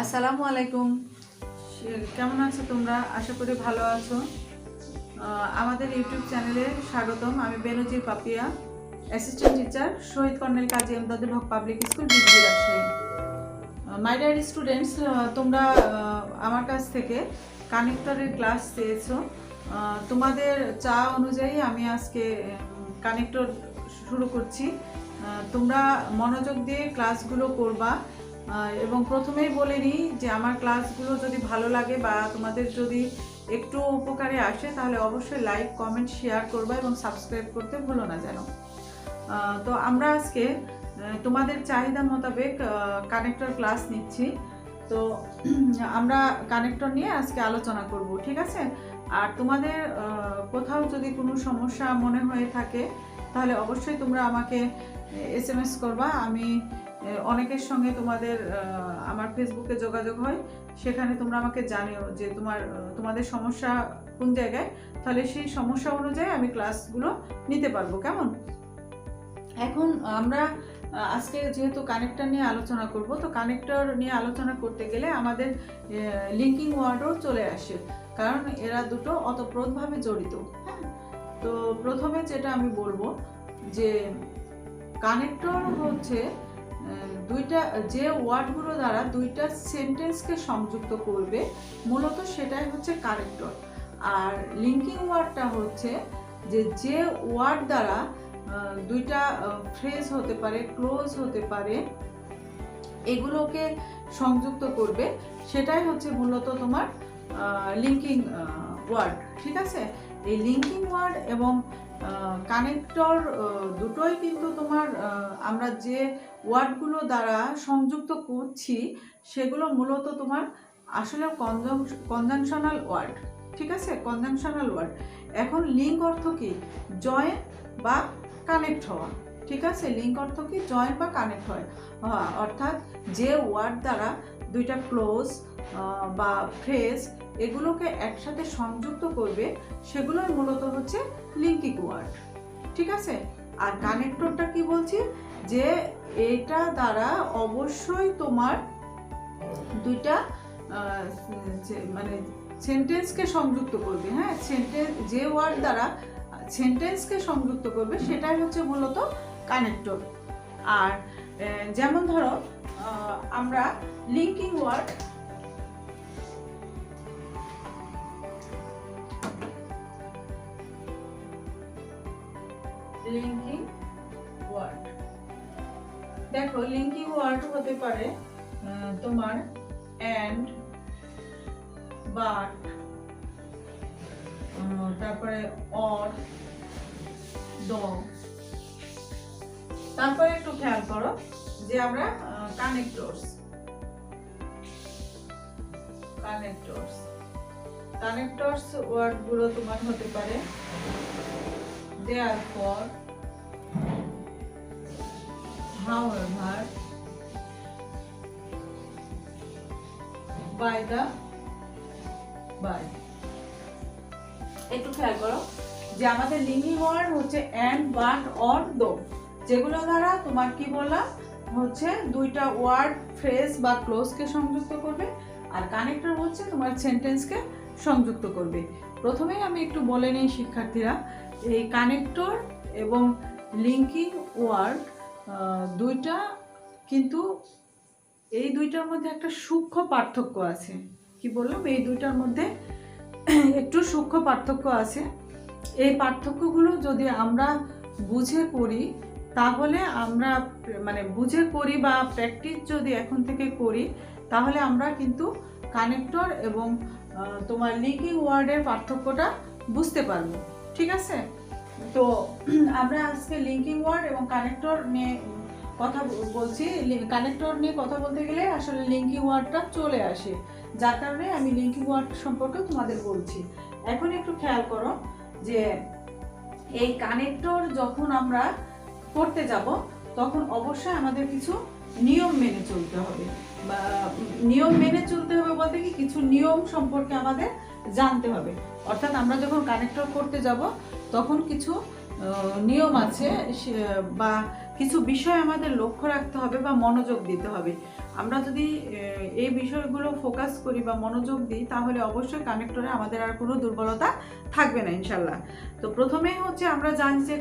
আসসালামু আলাইকুম। কেমন আছো তোমরা? আশা করি ভালো আছো। আমাদের ইউটিউব চ্যানেলে স্বাগতম। আমি Benazir Papia, assistant teacher, Shahid colonel Kazi Emdadul Haque public school, degree Rajshahi. My dear students, তোমরা আমার কাছ থেকে কানেক্টরের ক্লাস চেয়েছো। তোমাদের চা অনুযায়ী আমি আজকে কানেক্টর শুরু করছি। তোমরা মনোযোগ দিয়ে ক্লাসগুলো করবা এবং প্রথমেই বলে নিই যে আমার ক্লাসগুলো যদি ভালো লাগে বা তোমাদের যদি একটু উপকারে আসে তাহলে অবশ্যই লাইক, কমেন্ট, শেয়ার করবা এবং সাবস্ক্রাইব করতে ভুলো না যেন। তো আমরা আজকে তোমাদের চাহিদা মোতাবেক কানেক্টর ক্লাস নিচ্ছি। তো আমরা কানেক্টর নিয়ে আজকে আলোচনা করব, ঠিক আছে? আর তোমাদের কোথাও যদি কোনো সমস্যা মনে হয়ে থাকে তাহলে অবশ্যই তোমরা আমাকে SMS করবা। আমি অনেকের সঙ্গে আমার ফেসবুকে যোগাযোগ হয়, সেখানে তোমরা আমাকে জানিও যে তোমাদের সমস্যা কোন জায়গায়, তাহলে সেই সমস্যা অনুযায়ী আমি ক্লাসগুলো নিতে পারবো। কেমন? এখন আমরা আজকে যেহেতু কানেক্টর নিয়ে আলোচনা করব, তো কানেক্টর নিয়ে আলোচনা করতে গেলে আমাদের লিঙ্কিং ওয়ার্ডও চলে আসে, কারণ এরা দুটো ওতপ্রোতভাবে জড়িত। হ্যাঁ, তো প্রথমে যেটা আমি বলবো যে কানেক্টর হচ্ছে দুইটা যে ওয়ার্ডগুলো দ্বারা দুইটা সেন্টেন্সকে সংযুক্ত করবে, মূলত সেটাই হচ্ছে কানেক্টর। আর লিঙ্কিং ওয়ার্ডটা হচ্ছে যে ওয়ার্ড দ্বারা দুইটা ফ্রেজ হতে পারে, ক্লোজ হতে পারে, এগুলোকে সংযুক্ত করবে, সেটাই হচ্ছে মূলত তোমার লিঙ্কিং ওয়ার্ড, ঠিক আছে? এই লিঙ্কিং ওয়ার্ড এবং কানেক্টর দুটোই কিন্তু তোমার আমরা যে ওয়ার্ডগুলো দ্বারা সংযুক্ত করছি সেগুলো মূলত তোমার আসলে কনজাংশনাল ওয়ার্ড, ঠিক আছে? Conjunctional word. এখন লিঙ্ক অর্থ কি? জয়েন বা কানেক্ট হওয়া, ঠিক আছে? লিঙ্ক অর্থ কি? জয়েন বা কানেক্ট হয়, অর্থাৎ যে ওয়ার্ড দ্বারা দুইটা ক্লোজ বা ফ্রেজ এগুলোকে একসাথে সংযুক্ত করবে সেগুলোই মূলত হচ্ছে লিঙ্কিং ওয়ার্ড, ঠিক আছে? আর কানেক্টরটা কি বলছি? যে এটা দ্বারা অবশ্যই তোমার দুইটা মানে সেন্টেন্সকে সংযুক্ত করবে। হ্যাঁ, যে ওয়ার্ড দ্বারা সেন্টেন্সকে সংযুক্ত করবে সেটাই হচ্ছে মূলত কানেক্টর। আর যেমন ধরো আমরা লিঙ্কিং ওয়ার্ড দেখো, লিঙ্কিং ওয়ার্ড হতে পারে তোমার অ্যান্ড, বাট, তারপরে অর, দ। তারপরে একটু খেয়াল করো যে আমরা কানেক্টরস ওয়ার্ড গুলো তোমার হতে পারে therefore, however, by the by। একটু খেয়াল করো যে আমাদের লিঙ্কিং ওয়ার্ড হচ্ছে অ্যান্ড, বাট, অর, দো, যেগুলো দ্বারা তোমার কি বললাম হচ্ছে দুইটা ওয়ার্ড, ফ্রেজ বা ক্লোজকে সংযুক্ত করবে। আর কানেক্টর হচ্ছে তোমার সেন্টেন্সকে সংযুক্ত করবে। প্রথমেই আমি একটু বলে নিই শিক্ষার্থীরা, এই কানেক্টর এবং লিঙ্কিং ওয়ার্ড দুইটা কিন্তু এই দুইটার মধ্যে একটা সূক্ষ্ম পার্থক্য আছে। কি বললাম? এই দুইটার মধ্যে একটু সূক্ষ্ম পার্থক্য আছে। এই পার্থক্যগুলো যদি আমরা বুঝে করি তাহলে আমরা বুঝে করি বা প্র্যাকটিস যদি এখন থেকে করি তাহলে আমরা কিন্তু কানেক্টর এবং তোমার লিঙ্কিং ওয়ার্ডের পার্থক্যটা বুঝতে পারবো, ঠিক আছে? তো আমরা আজকে লিঙ্কিং ওয়ার্ড এবং কানেক্টর নিয়ে কথা বলছি। কানেক্টর নিয়ে কথা বলতে গেলে আসলে লিঙ্কিং ওয়ার্ডটা চলে আসে, যার কারণে আমি লিঙ্কিং ওয়ার্ড সম্পর্কে তোমাদের বলছি। এখন একটু খেয়াল করো যে এই কানেক্টর যখন আমরা করতে যাব তখন অবশ্যই আমাদের কিছু নিয়ম মেনে চলতে হবে। নিয়ম মেনে চলতে হবে বলতে কি, কিছু নিয়ম সম্পর্কে আমাদের জানতে হবে। অর্থাৎ আমরা যখন কানেক্টর করতে যাব তখন কিছু নিয়ম আছে বা কিছু বিষয় আমাদের লক্ষ্য রাখতে হবে বা মনোযোগ দিতে হবে। আমরা যদি এই বিষয়গুলো ফোকাস করি বা মনোযোগ দিই তাহলে অবশ্যই কানেক্টরে আমাদের আর কোনো দুর্বলতা থাকবে না ইনশাল্লাহ। তো প্রথমেই হচ্ছে আমরা জানি যে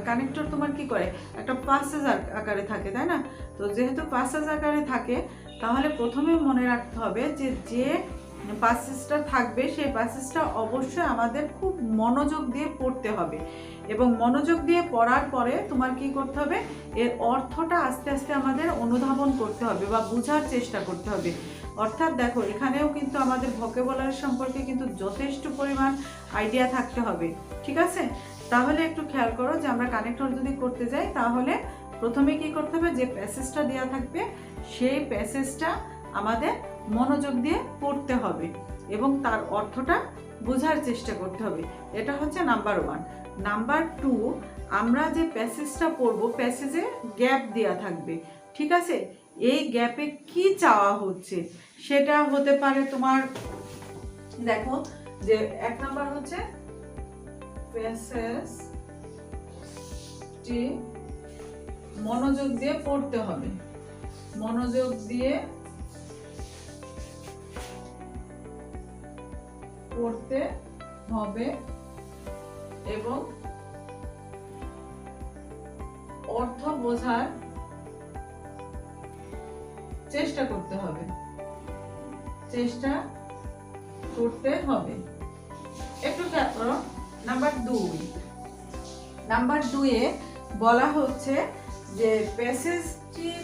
কানেক্টর তোমার কি করে, একটা পাসেজ আকারে থাকে, তাই না? তো যেহেতু পাসেজ আকারে থাকে তাহলে প্রথমে মনে রাখতে হবে যে যে প্যাসেজটা থাকবে সেই প্যাসেজটা অবশ্যই আমাদের খুব মনোযোগ দিয়ে পড়তে হবে, এবং মনোযোগ দিয়ে পড়ার পরে তোমার কি করতে হবে, এর অর্থটা আস্তে আস্তে আমাদের অনুধাবন করতে হবে বা বোঝার চেষ্টা করতে হবে। অর্থাৎ দেখো এখানেও কিন্তু আমাদের ভোকাবুলারি সম্পর্কে কিন্তু যথেষ্ট পরিমাণ আইডিয়া থাকতে হবে, ঠিক আছে? তাহলে একটু খেয়াল করো যে আমরা কানেক্টর যদি করতে যাই তাহলে প্রথমে কি করতে হবে, যে প্যাসেজটা দেওয়া থাকবে সেই প্যাসেজটা আমাদের মনোযোগ দিয়ে পড়তে হবে এবং তার অর্থটা বোঝার চেষ্টা করতে হবে। এটা হচ্ছে নাম্বার 1। নাম্বার 2, আমরা যে প্যাসেজটা পড়ব প্যাসেজে গ্যাপ দেওয়া থাকবে, ঠিক আছে? এই গ্যাপে কি চাওয়া হচ্ছে সেটা হতে পারে তোমার, দেখো যে 1 নাম্বার হচ্ছে প্যাসেজটি মনোযোগ দিয়ে পড়তে হবে, মনোযোগ দিয়ে পড়তে হবে এবং অর্থ বোঝার চেষ্টা করতে হবে, একটু খেয়াল করো। নাম্বার 2 এ বলা হচ্ছে যে প্যাসেজটির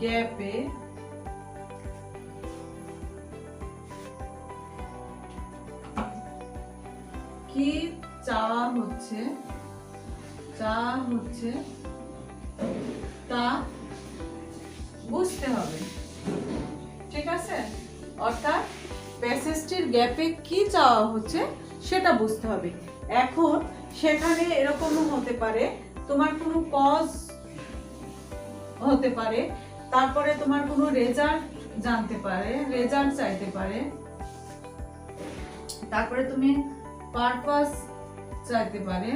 গ্যাপে কি চাওয়া হচ্ছে তা বুঝতে হবে, ঠিক আছে? অর্থাৎ প্যাসেজটির গ্যাপে কি চাওয়া হচ্ছে সেটা বুঝতে হবে। এখন সেখানে এরকমও হতে পারে তোমার কোনো কজ হতে পারে, তারপরে তোমার কোনো রেজাল্ট চাইতে পারে, তারপরে তুমি পারপাস চাইতে পারে,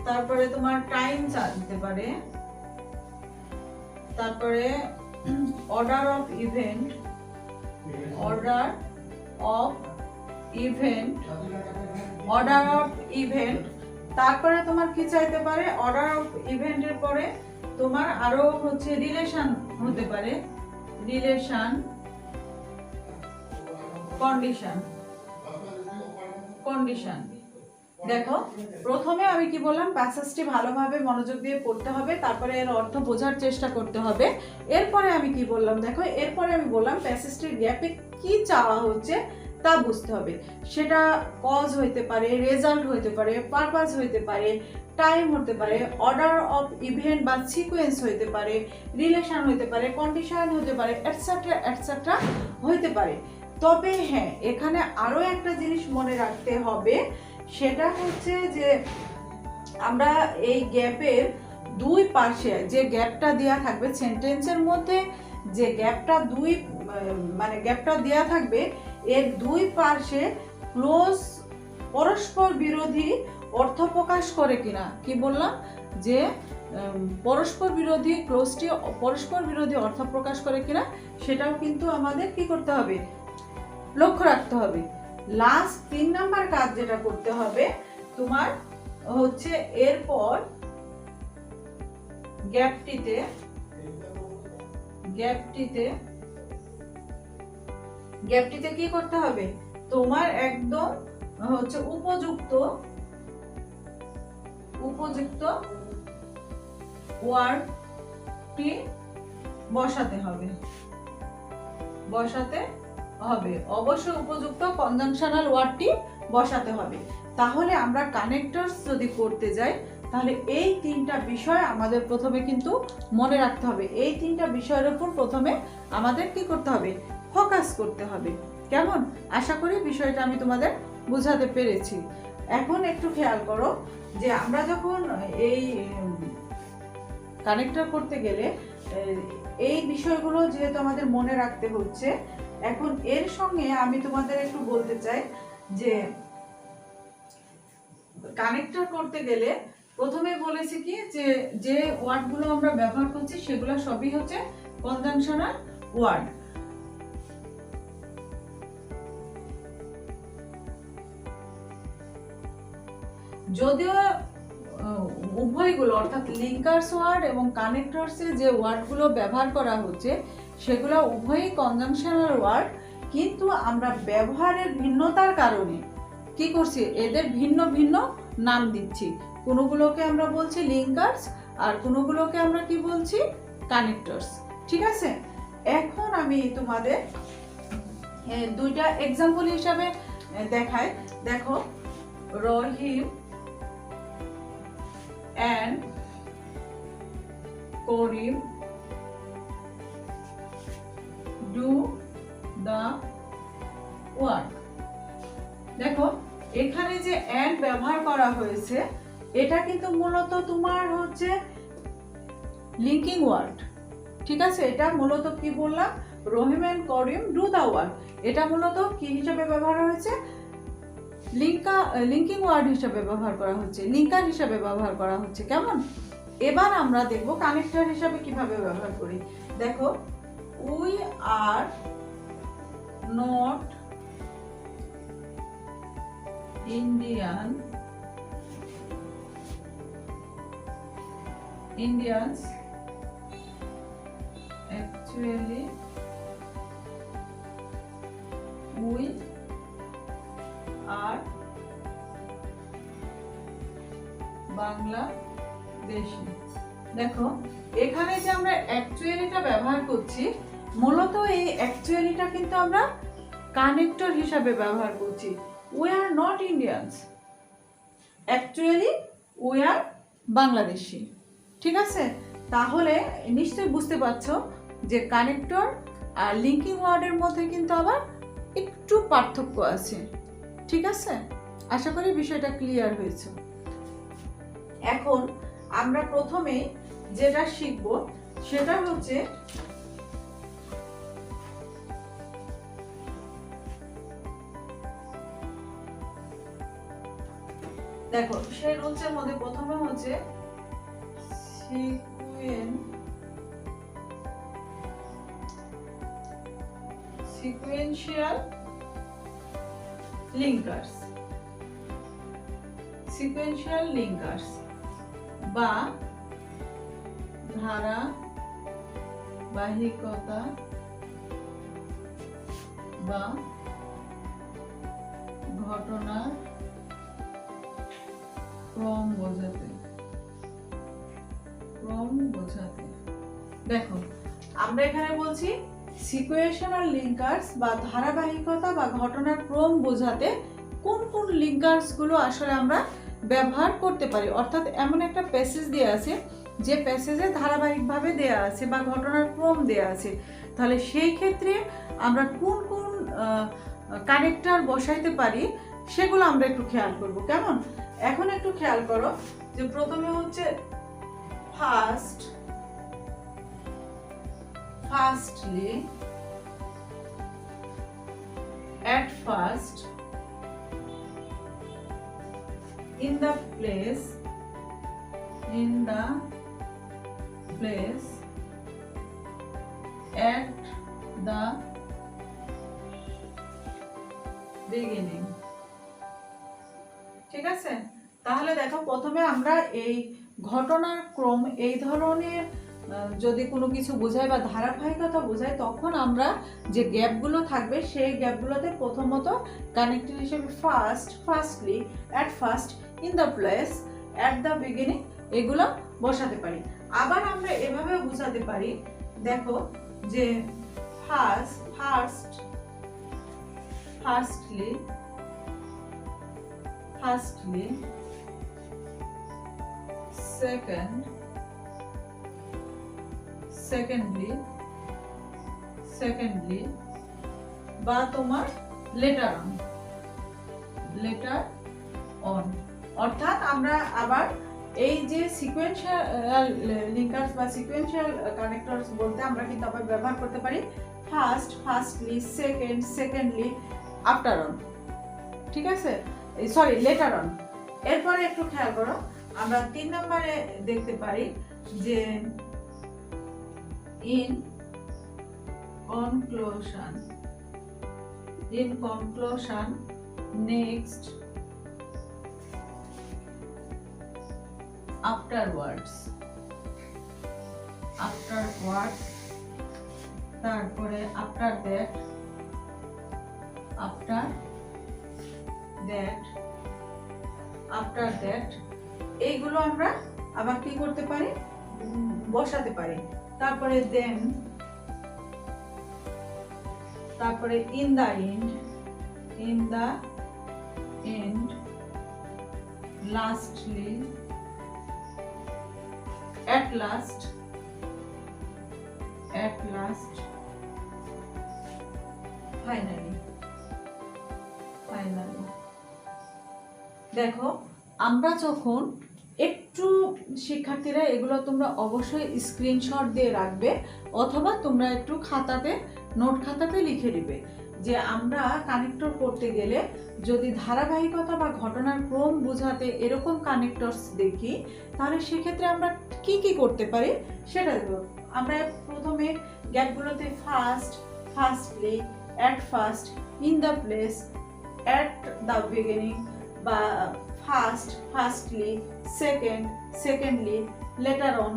তারপরে তোমার টাইম চাইতে পারে, তারপরে অর্ডার অফ ইভেন্ট, তারপরে তোমার কি চাইতে পারে, অর্ডার অফ ইভেন্টের পরে তোমার আরো হচ্ছে রিলেশন হতে পারে, কন্ডিশন। দেখো প্রথমে আমি কি বললাম, প্যাসেজটি ভালোভাবে মনোযোগ দিয়ে পড়তে হবে, তারপরে এর অর্থ বোঝার চেষ্টা করতে হবে। এরপরে আমি কি বললাম, দেখো এরপরে আমি বললাম প্যাসেজটির গ্যাপে কি চাওয়া হচ্ছে তা বুঝতে হবে। সেটা কজ হইতে পারে, রেজাল্ট হইতে পারে, পারপাস হইতে পারে, টাইম হতে পারে, অর্ডার অফ ইভেন্ট বা সিকোয়েন্স হইতে পারে, রিলেশন হইতে পারে, কন্ডিশন হতে পারে, এটসেট্রা হইতে পারে। তবে হ্যাঁ, এখানে আরো একটা জিনিস মনে রাখতে হবে, সেটা হচ্ছে যে আমরা এই গ্যাপের দুই পাশে যে গ্যাপটা দেওয়া থাকবে সেন্টেন্সের মধ্যে, যে গ্যাপটা দেওয়া থাকবে এর দুই পাশে ক্লোজ পরস্পর বিরোধী অর্থ প্রকাশ করে কিনা। কি বললাম, যে পরস্পর বিরোধী অর্থ প্রকাশ করে কিনা সেটাও কিন্তু আমাদের কি করতে হবে, লক্ষ্য রাখতে হবে। লাস্ট 3 নাম্বার কাজ যেটা করতে হবে তোমার হচ্ছে, এরপর গ্যাপটিতে কি করতে হবে, তোমার একদম হচ্ছে উপযুক্ত ওয়ার্ডটি বসাতে হবে, অবশ্যই উপযুক্ত কনজাংশনাল ওয়ার্ডটি বসাতে হবে। তাহলে আমরা কানেক্টরস যদি করতে যাই তাহলে এই 3টা বিষয় আমাদের প্রথমে কিন্তু মনে রাখতে হবে। এই 3টা বিষয়ের উপর প্রথমে আমাদের কি করতে হবে, ফোকাস করতে হবে। কেমন? আশা করি বিষয়টা আমি তোমাদের বোঝাতে পেরেছি। এখন একটু খেয়াল করো যে আমরা যখন এই কানেক্টর করতে গেলে এই বিষয়গুলো যেহেতু আমাদের মনে রাখতে হচ্ছে, এখন এর সঙ্গে আমি তোমাদের একটু বলতে চাই যে কানেক্টর করতে গেলে প্রথমে বলেছি কি যে যে ওয়ার্ডগুলো আমরা ব্যবহার করছি সেগুলো সবই হচ্ছে কনজাংশনাল ওয়ার্ড। যদিও উভয়গুলো অর্থাৎ লিঙ্কার্স ওয়ার্ড এবং কানেক্টরসের যে ওয়ার্ডগুলো ব্যবহার করা হচ্ছে সেগুলো উভয়ই কনজাংশনাল ওয়ার্ড, কিন্তু আমরা ব্যবহারের ভিন্নতার কারণে কি করছি, এদের ভিন্ন ভিন্ন নাম দিচ্ছি। কোনোগুলোকে আমরা বলছি লিঙ্কার্স আর কোনোগুলোকে আমরা কি বলছি, কানেক্টরস। ঠিক আছে, এখন আমি তোমাদের দুইটা এক্সাম্পল হিসাবে দেখাই। দেখো, রহিম and Karim do the work। দেখো এখানে যে and ব্যবহার করা হয়েছে এটা কিন্তু মূলত তোমার হচ্ছে লিঙ্কিং ওয়ার্ড। ঠিক আছে, এটা মূলত কি বললাম, রহিম and Karim do the work, এটা মূলত কি হিসাবে ব্যবহার হয়েছে, লিঙ্কিং ওয়ার্ড হিসাবে ব্যবহার করা হচ্ছে, লিঙ্কার হিসাবে ব্যবহার করা হচ্ছে। কেমন? এবার আমরা দেখব কানেক্টর হিসাবে কিভাবে ব্যবহার করি। দেখো, we are not Indians actually we আর বাংলাদেশি। দেখো এখানে যে আমরা অ্যাকচুয়ালিটা ব্যবহার করছি, মূলত এই অ্যাকচুয়ালিটা কিন্তু আমরা কানেক্টর হিসাবে ব্যবহার করছি। We are not Indians, actually we are Bangladeshi. ঠিক আছে, তাহলে নিশ্চয়ই বুঝতে পারছো যে কানেক্টর আর লিঙ্কিং ওয়ার্ডের মধ্যে কিন্তু আবার একটু পার্থক্য আছে। ঠিক আছে, আশা করি বিষয়টা ক্লিয়ার হয়েছে। এখন আমরা প্রথমে যেটা শিখব সেটা হচ্ছে দেখো সেই রুলসের মধ্যে প্রথমে হচ্ছে সিকুয়েন্সিয়াল লিঙ্কার্স বা ধারাবাহিকতা বা ঘটনার ক্রম বোঝাতে। দেখো আমরা এখানে বলছি সিকুয়েশনাল লিঙ্কার্স বা ধারাবাহিকতা বা ঘটনার ক্রম বোঝাতে কোন কোন লিঙ্কার্স গুলো আসলে আমরা ব্যবহার করতে পারি, অর্থাৎ এমন একটা প্যাসেজ দেয়া আছে যে প্যাসেজে ধারাবাহিকভাবে দেয়া আছে বা ঘটনার ক্রম দেয়া আছে, তাহলে সেই ক্ষেত্রে আমরা কোন কোন কানেক্টর বসাইতে পারি সেগুলো আমরা একটু খেয়াল করব। কেমন? এখন একটু খেয়াল করো যে প্রথমে হচ্ছে firstly, at first, in the place, at the beginning। ঠিক আছে, তাহলে দেখো প্রথমে আমরা এই ঘটনার ক্রম এই ধরনের যদি কোনো কিছু বোঝায় বা ধারাবাহিকতা বোঝায় তখন আমরা যে গ্যাপগুলো থাকবে সেই গ্যাপগুলোতে প্রথমত কানেক্টর হিসেবে firstly, at first, in the place, at the beginning এগুলো বসাতে পারি। আবার আমরা এভাবে বোঝাতে পারি, দেখো যে ফার্স্টলি, সেকেন্ডলি বা তোমার লেটার অন। অর্থাৎ আমরা আবার এই যে সিকোয়েন্সিয়াল লিঙ্কার্স বা সিকোয়েন্সিয়াল কানেক্টরস বলতে আমরা কিন্তু আবার ব্যবহার করতে পারি ফার্স্টলি, সেকেন্ডলি, আফটার অন। ঠিক আছে, সরি লেটার অন। এরপরে একটু খেয়াল করো, আমরা 3 নম্বরে দেখতে পারি যে in conclusion next afterwards তারপরে after that এইগুলো আমরা আবার কি করতে পারি, বসাতে পারি। তারপরে then, তারপরে in the end, lastly, at last, finally। দেখো, আমরা যখন একটু শিক্ষার্থীরা এগুলো তোমরা অবশ্যই স্ক্রিনশট দিয়ে রাখবে, অথবা তোমরা একটু নোট খাতাতে লিখে দিবে যে আমরা কানেক্টর করতে গেলে যদি ধারাবাহিকতা বা ঘটনার ক্রম বোঝাতে এরকম কানেক্টরস দেখি, তাহলে সেক্ষেত্রে আমরা কি কি করতে পারি সেটা দেখব। আমরা প্রথমে গ্যাপগুলোতে firstly, at first, in the place, at the beginning বা ফার্স্টলি, সেকেন্ডলি, লেটার অন,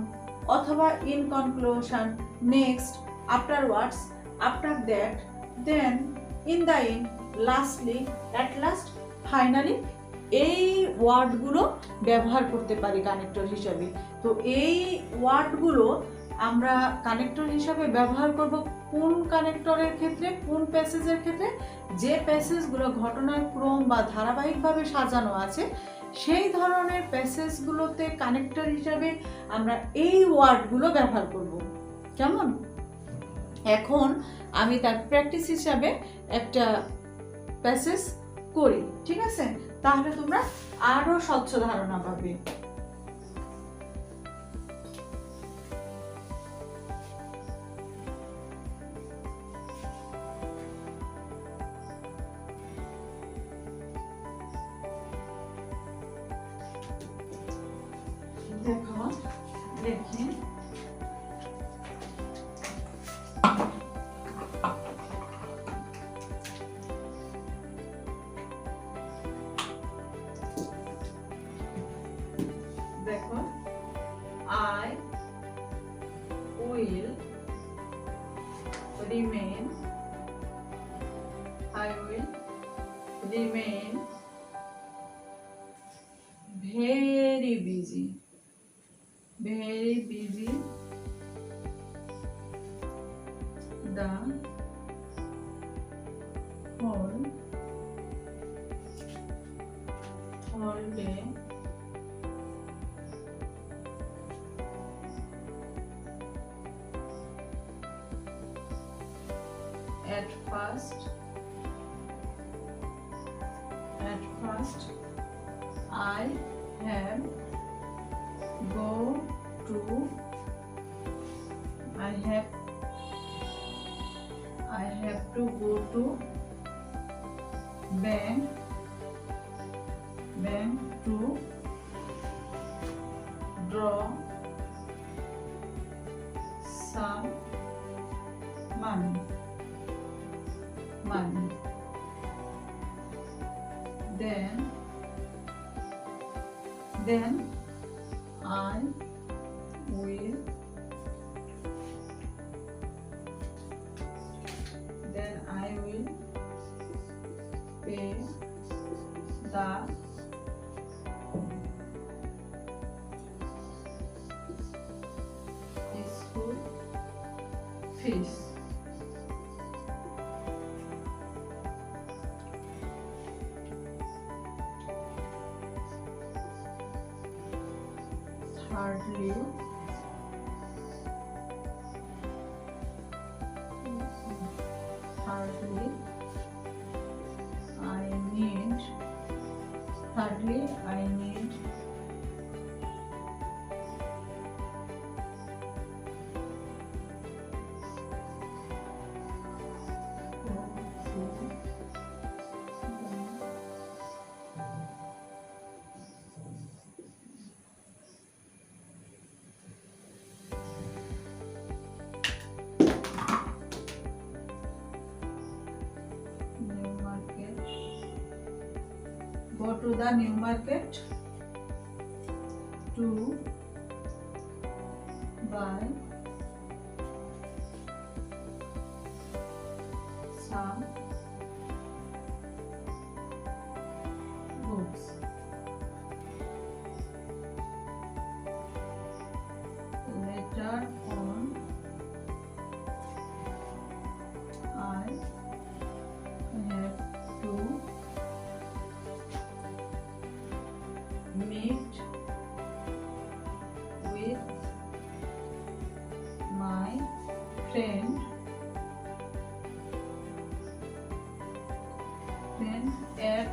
অথবা in conclusion, next, afterwards, after that, then, in the end, lastly, at last, finally, এই ওয়ার্ডগুলো ব্যবহার করতে পারি কানেক্টর হিসাবে। তো এই ওয়ার্ডগুলো আমরা কানেক্টর হিসাবে ব্যবহার করব কোন কানেক্টরের ক্ষেত্রে, কোন প্যাসেজের ক্ষেত্রে, যে প্যাসেজগুলো ঘটনার ক্রম বা ধারাবাহিকভাবে সাজানো আছে সেই ধরনের প্যাসেজগুলোতে কানেক্টর হিসাবে আমরা এই ওয়ার্ডগুলো ব্যবহার করব। কেমন? এখন আমি তার প্র্যাকটিস হিসাবে একটা প্যাসেজ করি, ঠিক আছে? তাহলে তোমরা আরো স্বচ্ছ ধারণা পাবে। দেখো, দেখি, দেখো, I will remain very busy the whole day, at first I have to go to bank to draw some money. Then I will pay the school fees. Thirdly, I need to the new market to buy some goods. Later on, I have to meet with my friend at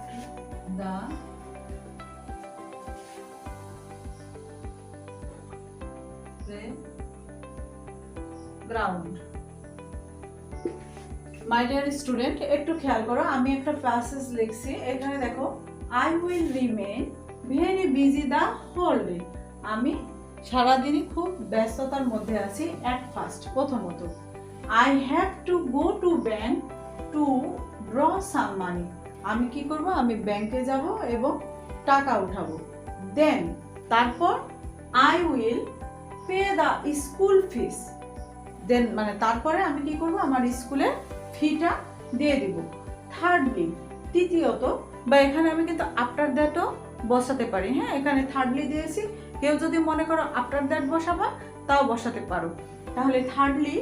the ground. My dear student, একটু খেয়াল করো, আমি একটা passage লিখছি। এখানে দেখো, I will remain very busy the whole day. আমি সারাদিনই খুব ব্যস্ততার মধ্যে আছি। অ্যাট ফার্স্ট, প্রথমত, I have to go to bank to draw some money. আমি কি করব? আমি ব্যাংকে যাব এবং টাকা উঠাবো। দেন, তারপর, I will pay the school fees. Then মানে তারপরে আমি কি করব? আমার স্কুলের ফিটা দিয়ে দিব। থার্ডলি, তৃতীয়ত, বা এখানে আমি কিন্তু আফটার দ্যাটও বসাতে পারি। হ্যাঁ, এখানে থার্ডলি দিয়েছি, কেউ যদি মনে করো আফটার দ্যাট বসাবা তাও বসাতে পারো। তাহলে thirdly,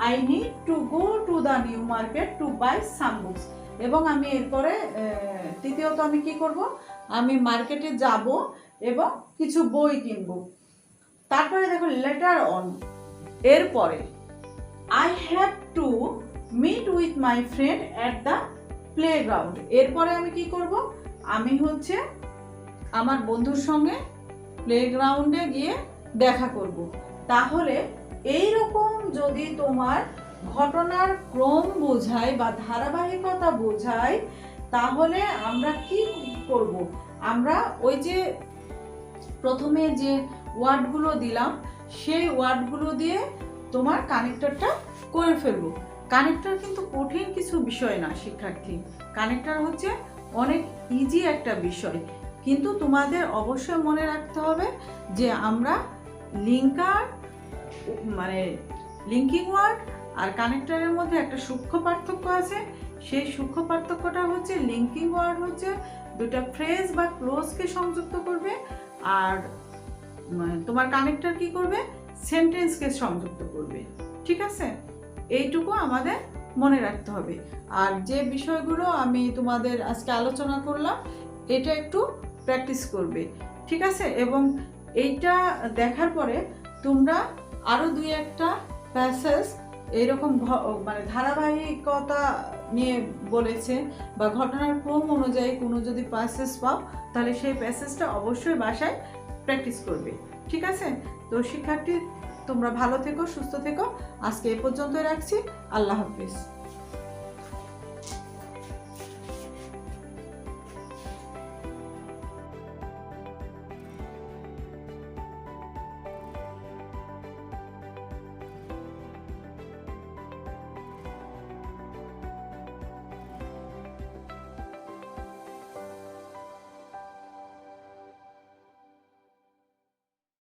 I need to go to the new market to buy some books. এবং আমি এরপরে তৃতীয়ত আমি কি করব? আমি মার্কেটে যাব এবং কিছু বই কিনব। তারপরে দেখো, লেটার অন, এরপরে, I have to meet with my friend at the playground. এরপরে আমি কি করব? আমি হচ্ছে আমার বন্ধুর সঙ্গে প্লেগ্রাউন্ডে গিয়ে দেখা করব। তাহলে এই রকম যদি তোমার ঘটনার ক্রম বোঝায় বা ধারাবাহিকতা বোঝায়, তাহলে আমরা কি করব? আমরা ওই যে প্রথমে যে ওয়ার্ডগুলো দিলাম সেই ওয়ার্ডগুলো দিয়ে তোমার কানেক্টরটা করে ফেলবো। কানেক্টর কিন্তু কঠিন কিছু বিষয় না শিক্ষার্থী। কানেক্টর হচ্ছে অনেক ইজি একটা বিষয়, কিন্তু তোমাদের অবশ্যই মনে রাখতে হবে যে আমরা লিঙ্কার মানে লিঙ্কিং ওয়ার্ড আর কানেক্টরের মধ্যে একটা সূক্ষ্ম পার্থক্য আছে। সেই সূক্ষ্ম পার্থক্যটা হচ্ছে, লিঙ্কিং ওয়ার্ড হচ্ছে দুটা ফ্রেজ বা ক্লোজকে সংযুক্ত করবে, আর তোমার কানেক্টর কি করবে? সেন্টেন্সকে সংযুক্ত করবে। ঠিক আছে, এইটুকু আমাদের মনে রাখতে হবে। আর যে বিষয়গুলো আমি তোমাদের আজকে আলোচনা করলাম, এটা একটু প্র্যাকটিস করবে। ঠিক আছে, এবং এইটা দেখার পরে তোমরা আরও দুই একটা প্যাসেজ এইরকম মানে ধারাবাহিকতা নিয়ে বলেছে বা ঘটনার ক্রম অনুযায়ী কোনো যদি প্যাসেজ পাও, তাহলে সেই প্যাসেজটা অবশ্যই বাসায় প্র্যাকটিস করবে। ঠিক আছে, তো শিক্ষার্থী, তোমরা ভালো থেকো, সুস্থ থেকো। আজকে এ পর্যন্তই রাখছি। আল্লাহ হাফিজ।